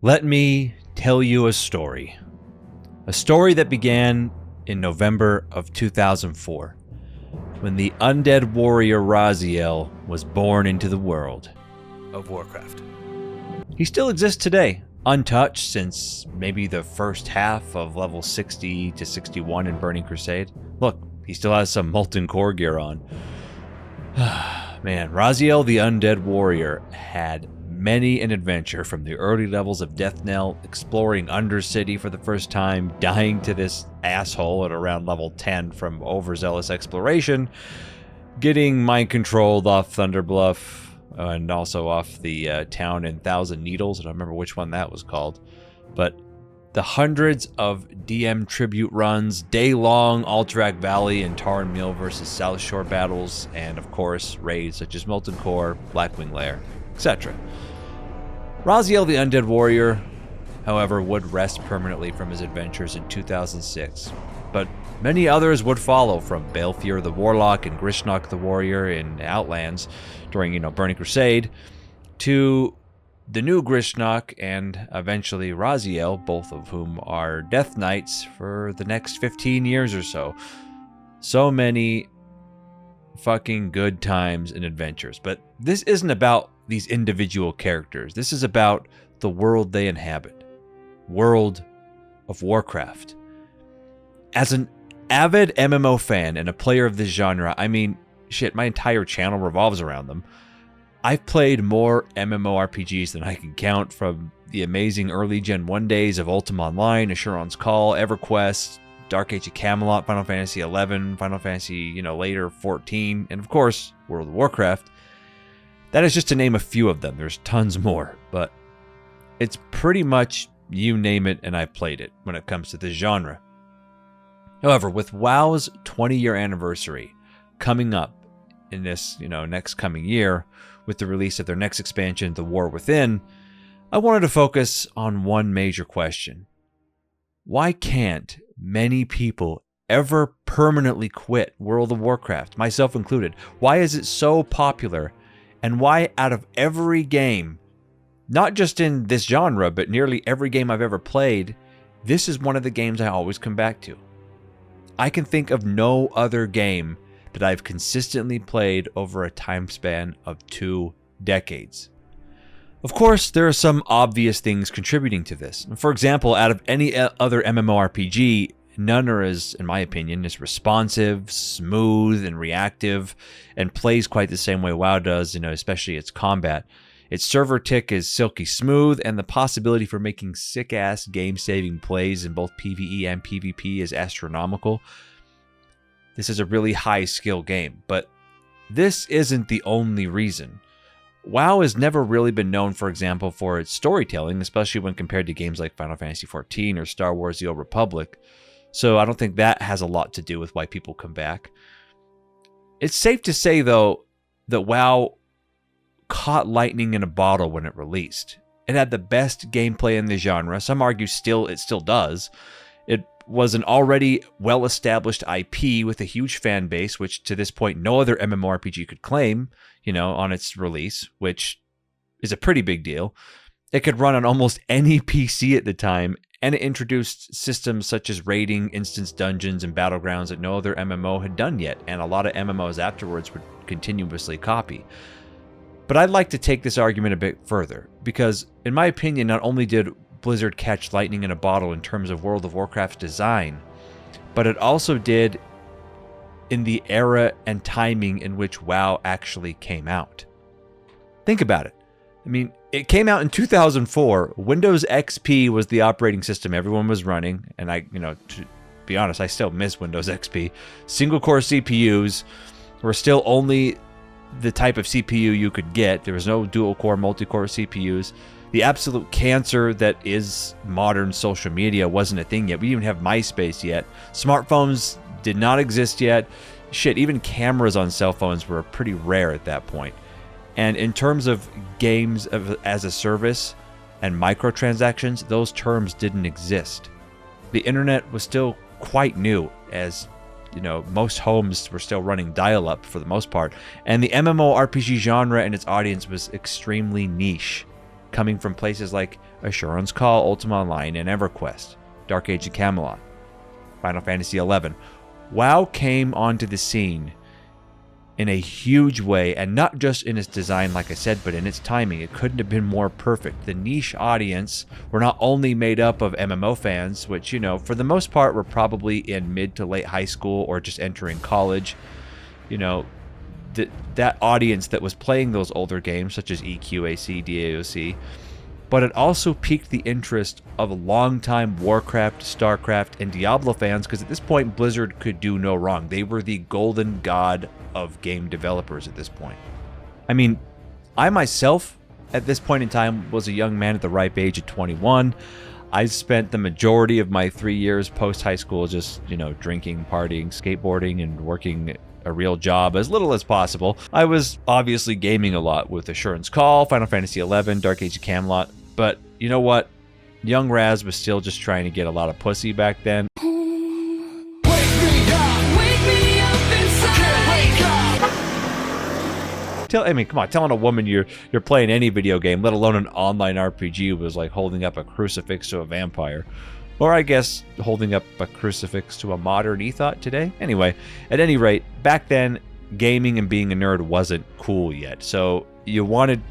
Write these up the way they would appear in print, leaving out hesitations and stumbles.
Let me tell you a story. A story that began in November of 2004, when the undead warrior Raziel was born into the world of Warcraft. He still exists today, untouched since maybe the first half of level 60 to 61 in Burning Crusade. Look, he still has some molten core gear on. Man, Raziel the undead warrior had many an adventure, from the early levels of Deathnell, exploring Undercity for the first time, dying to this asshole at around level 10 from overzealous exploration, getting mind controlled off Thunderbluff, and also off the town in Thousand Needles. I don't remember which one that was called. But the hundreds of DM tribute runs, day-long Alterac Valley and Tarn Mill versus South Shore battles, and of course, raids such as Molten Core, Blackwing Lair, etc. Raziel the Undead Warrior, however, would rest permanently from his adventures in 2006, but many others would follow, from Balefear the Warlock and Grishnok the Warrior in Outlands during, Burning Crusade, to the new Grishnok and eventually Raziel, both of whom are Death Knights for the next 15 years or so. So many fucking good times and adventures. But this isn't about these individual characters. This is about the world they inhabit. World of Warcraft. As an avid MMO fan and a player of this genre, I mean, shit, my entire channel revolves around them. I've played more MMORPGs than I can count, from the amazing early Gen 1 days of Ultima Online, Asheron's Call, EverQuest, Dark Age of Camelot, Final Fantasy XI, Final Fantasy, later 14, and of course, World of Warcraft. That is just to name a few of them. There's tons more, but it's pretty much you name it and I've played it when it comes to this genre. However, with WoW's 20-year anniversary coming up in this, next coming year, with the release of their next expansion, The War Within, I wanted to focus on one major question. Why can't many people ever permanently quit World of Warcraft, myself included? Why is it so popular? And why, out of every game, not just in this genre, but nearly every game I've ever played, this is one of the games I always come back to? I can think of no other game that I've consistently played over a time span of 2 decades. Of course, there are some obvious things contributing to this. For example, out of any other MMORPG, none are as, in my opinion, as responsive, smooth, and reactive, and plays quite the same way WoW does, especially its combat. Its server tick is silky smooth, and the possibility for making sick-ass game-saving plays in both PvE and PvP is astronomical. This is a really high-skill game, but this isn't the only reason. WoW has never really been known, for example, for its storytelling, especially when compared to games like Final Fantasy XIV or Star Wars The Old Republic, so I don't think that has a lot to do with why people come back. It's safe to say, though, that WoW caught lightning in a bottle when it released. It had the best gameplay in the genre. Some argue it still does. It was an already well-established IP with a huge fan base, which to this point no other MMORPG could claim, on its release, which is a pretty big deal. It could run on almost any PC at the time, and it introduced systems such as raiding, instance dungeons, and battlegrounds that no other MMO had done yet, and a lot of MMOs afterwards would continuously copy. But I'd like to take this argument a bit further, because in my opinion, not only did Blizzard catch lightning in a bottle in terms of World of Warcraft's design, but it also did in the era and timing in which WoW actually came out. Think about it. I mean, it came out in 2004. Windows XP was the operating system everyone was running, and to be honest, I still miss Windows XP. Single-core CPUs were still only the type of CPU you could get. There was no dual-core, multi-core CPUs. The absolute cancer that is modern social media wasn't a thing yet. We didn't even have MySpace yet. Smartphones did not exist yet. Shit, even cameras on cell phones were pretty rare at that point. And in terms of games as a service and microtransactions, those terms didn't exist. The internet was still quite new, as most homes were still running dial-up for the most part, and the MMORPG genre and its audience was extremely niche. coming from places like Assurance Call, Ultima Online, and EverQuest, Dark Age of Camelot, Final Fantasy XI. WoW came onto the scene in a huge way, and not just in its design, like I said, but in its timing. It couldn't have been more perfect. The niche audience were not only made up of MMO fans, which, you know, for the most part were probably in mid to late high school or just entering college. You know, that audience that was playing those older games, such as EQAC, DAOC, but it also piqued the interest of longtime Warcraft, StarCraft, and Diablo fans, because at this point, Blizzard could do no wrong. They were the golden god of game developers at this point. I mean, I myself, at this point in time, was a young man at the ripe age of 21. I spent the majority of my 3 years post-high school just, you know, drinking, partying, skateboarding, and working a real job as little as possible. I was obviously gaming a lot with Assurance Call, Final Fantasy XI, Dark Age of Camelot, but you know what? Young Raz was still just trying to get a lot of pussy back then. I mean, come on, telling a woman you're playing any video game, let alone an online RPG, was like holding up a crucifix to a vampire. Or I guess holding up a crucifix to a modern ethot today. Anyway, at any rate, back then, gaming and being a nerd wasn't cool yet. So if you wanted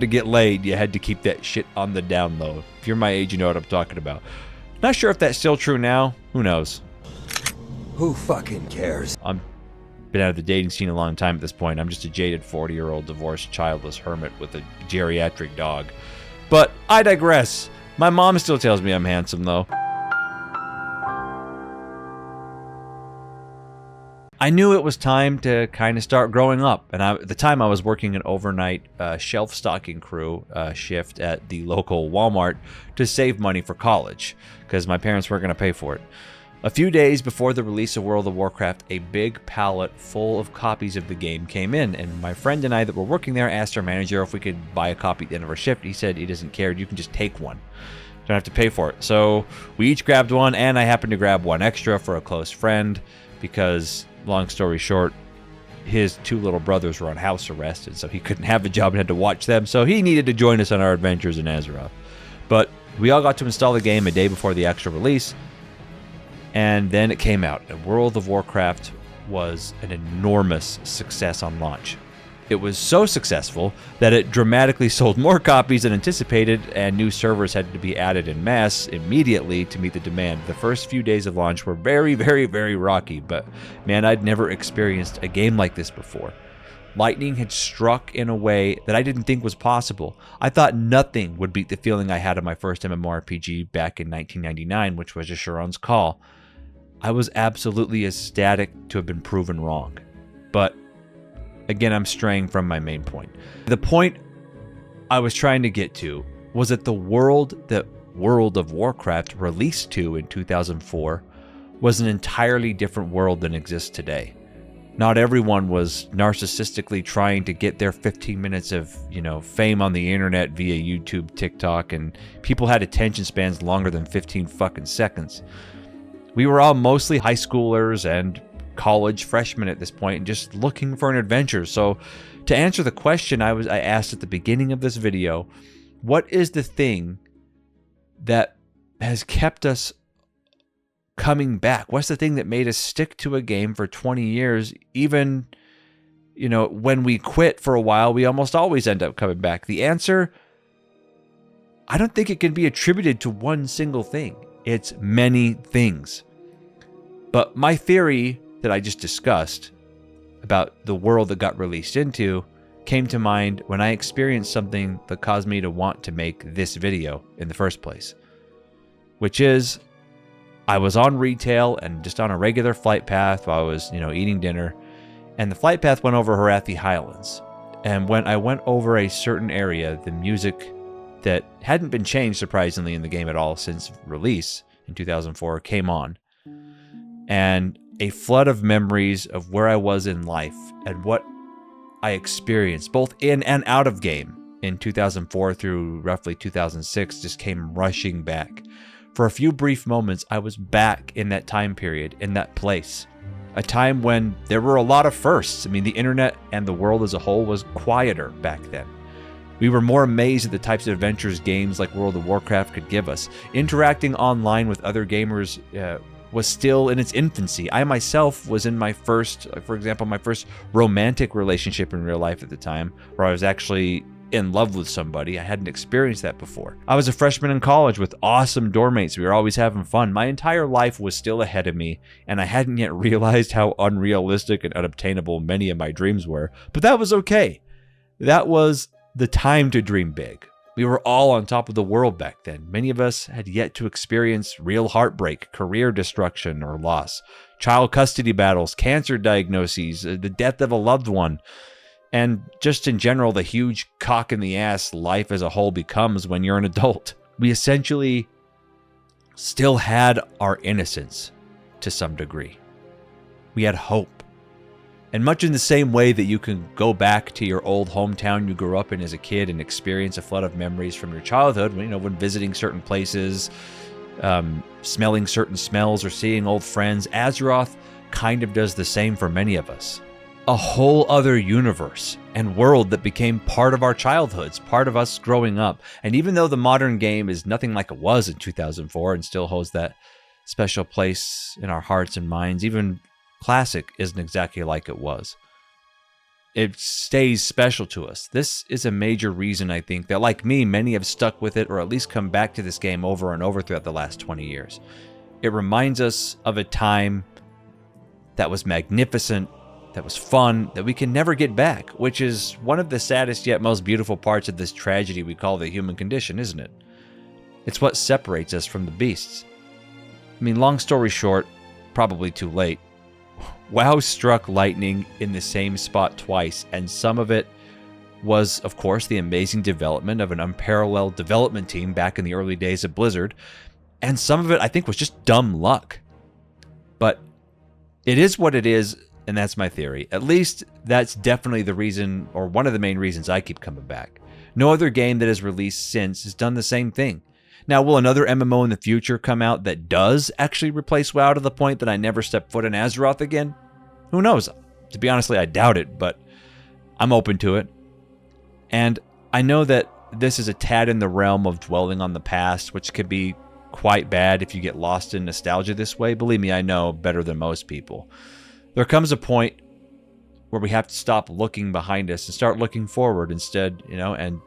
to get laid, you had to keep that shit on the down low. If you're my age, you know what I'm talking about. Not sure if that's still true now. Who knows? Who fucking cares? I'm been out of the dating scene a long time at this point. I'm just a jaded 40-year-old divorced childless hermit with a geriatric dog. But I digress. My mom still tells me I'm handsome, though. I knew it was time to kind of start growing up, and at the time I was working an overnight shelf stocking crew shift at the local Walmart to save money for college, because my parents weren't going to pay for it. A few days before the release of World of Warcraft, a big pallet full of copies of the game came in, and my friend and I that were working there asked our manager if we could buy a copy at the end of our shift. He said he doesn't care, you can just take one. Don't have to pay for it. So we each grabbed one, and I happened to grab one extra for a close friend because, long story short, his two little brothers were on house arrest, and so he couldn't have a job and had to watch them, so he needed to join us on our adventures in Azeroth. But we all got to install the game a day before the actual release, and then it came out, and World of Warcraft was an enormous success on launch. It was so successful that it dramatically sold more copies than anticipated, and new servers had to be added en masse immediately to meet the demand. The first few days of launch were very, very, very rocky, but man, I'd never experienced a game like this before. Lightning had struck in a way that I didn't think was possible. I thought nothing would beat the feeling I had of my first MMORPG back in 1999, which was Assurance Call. I was absolutely ecstatic to have been proven wrong. But again, I'm straying from my main point. The point I was trying to get to was that the world that World of Warcraft released to in 2004 was an entirely different world than exists today. Not everyone was narcissistically trying to get their 15 minutes of, fame on the internet via YouTube, TikTok, and people had attention spans longer than 15 fucking seconds. We were all mostly high schoolers and college freshmen at this point and just looking for an adventure. So to answer the question I asked at the beginning of this video, what is the thing that has kept us coming back? What's the thing that made us stick to a game for 20 years? Even, when we quit for a while, we almost always end up coming back. The answer, I don't think it can be attributed to one single thing. It's many things. But my theory that I just discussed about the world that got released into came to mind when I experienced something that caused me to want to make this video in the first place. Which is, I was on retail and just on a regular flight path while I was, eating dinner, and the flight path went over Harathi Highlands. And when I went over a certain area, the music that hadn't been changed, surprisingly, in the game at all since release in 2004 came on. And a flood of memories of where I was in life and what I experienced, both in and out of game, in 2004 through roughly 2006, just came rushing back. For a few brief moments, I was back in that time period, in that place. A time when there were a lot of firsts. I mean, the internet and the world as a whole was quieter back then. We were more amazed at the types of adventures games like World of Warcraft could give us. Interacting online with other gamers was still in its infancy. I myself was in my first, for example, my first romantic relationship in real life at the time, where I was actually in love with somebody. I hadn't experienced that before. I was a freshman in college with awesome dorm mates. We were always having fun. My entire life was still ahead of me, and I hadn't yet realized how unrealistic and unobtainable many of my dreams were. But that was okay. That was the time to dream big. We were all on top of the world back then. Many of us had yet to experience real heartbreak, career destruction or loss, child custody battles, cancer diagnoses, the death of a loved one, and just in general, the huge cock in the ass life as a whole becomes when you're an adult. We essentially still had our innocence to some degree. We had hope. And much in the same way that you can go back to your old hometown you grew up in as a kid and experience a flood of memories from your childhood, when visiting certain places, smelling certain smells, or seeing old friends, Azeroth kind of does the same for many of us. A whole other universe and world that became part of our childhoods, part of us growing up. And even though the modern game is nothing like it was in 2004 and still holds that special place in our hearts and minds, even Classic isn't exactly like it was. It stays special to us. This is a major reason, I think, that like me, many have stuck with it or at least come back to this game over and over throughout the last 20 years. It reminds us of a time that was magnificent, that was fun, that we can never get back, which is one of the saddest yet most beautiful parts of this tragedy we call the human condition, isn't it? It's what separates us from the beasts. I mean, long story short, probably too late, WoW struck lightning in the same spot twice, and some of it was, of course, the amazing development of an unparalleled development team back in the early days of Blizzard, and some of it, I think, was just dumb luck. But it is what it is, and that's my theory. At least that's definitely the reason, or one of the main reasons I keep coming back. No other game that has released since has done the same thing. Now, will another MMO in the future come out that does actually replace WoW to the point that I never step foot in Azeroth again? Who knows? To be honestly, I doubt it, but I'm open to it. And I know that this is a tad in the realm of dwelling on the past, which could be quite bad if you get lost in nostalgia this way. Believe me, I know better than most people. There comes a point where we have to stop looking behind us and start looking forward instead, and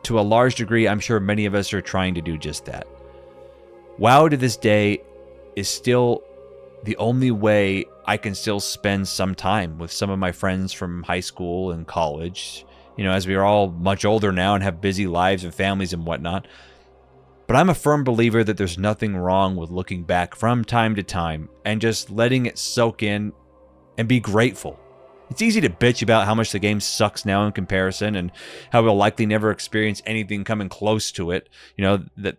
to a large degree, I'm sure many of us are trying to do just that. WoW to this day is still the only way I can still spend some time with some of my friends from high school and college, as we are all much older now and have busy lives and families and whatnot. But I'm a firm believer that there's nothing wrong with looking back from time to time and just letting it soak in and be grateful. It's easy to bitch about how much the game sucks now in comparison and how we'll likely never experience anything coming close to it, that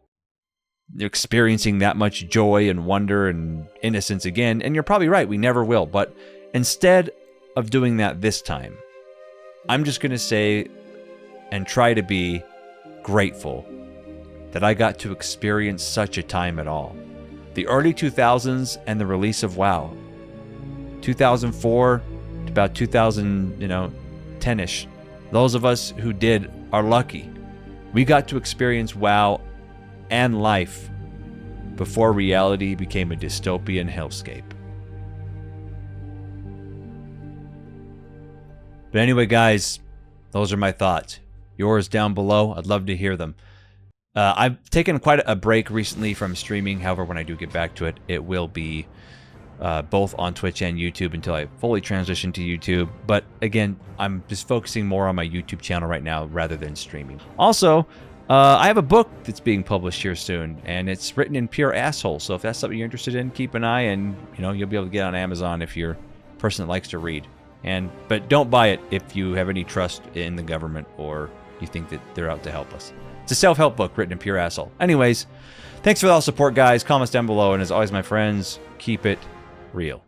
you're experiencing that much joy and wonder and innocence again, and you're probably right, we never will. But instead of doing that this time, I'm just going to say and try to be grateful that I got to experience such a time at all. The early 2000s and the release of WoW. 2004 to about 2010-ish. Those of us who did are lucky. We got to experience WoW and life before reality became a dystopian hellscape. But anyway, guys, those are my thoughts. Yours down below. I'd love to hear them. I've taken quite a break recently from streaming. However, when I do get back to it, it will be both on Twitch and YouTube until I fully transition to YouTube. But again, I'm just focusing more on my YouTube channel right now rather than streaming. Also, I have a book that's being published here soon, and it's written in pure asshole. So if that's something you're interested in, keep an eye, and you'll be able to get it on Amazon if you're a person that likes to read. But don't buy it if you have any trust in the government or you think that they're out to help us. It's a self-help book written in pure asshole. Anyways, thanks for all the support, guys. Comments down below, and as always, my friends, keep it real.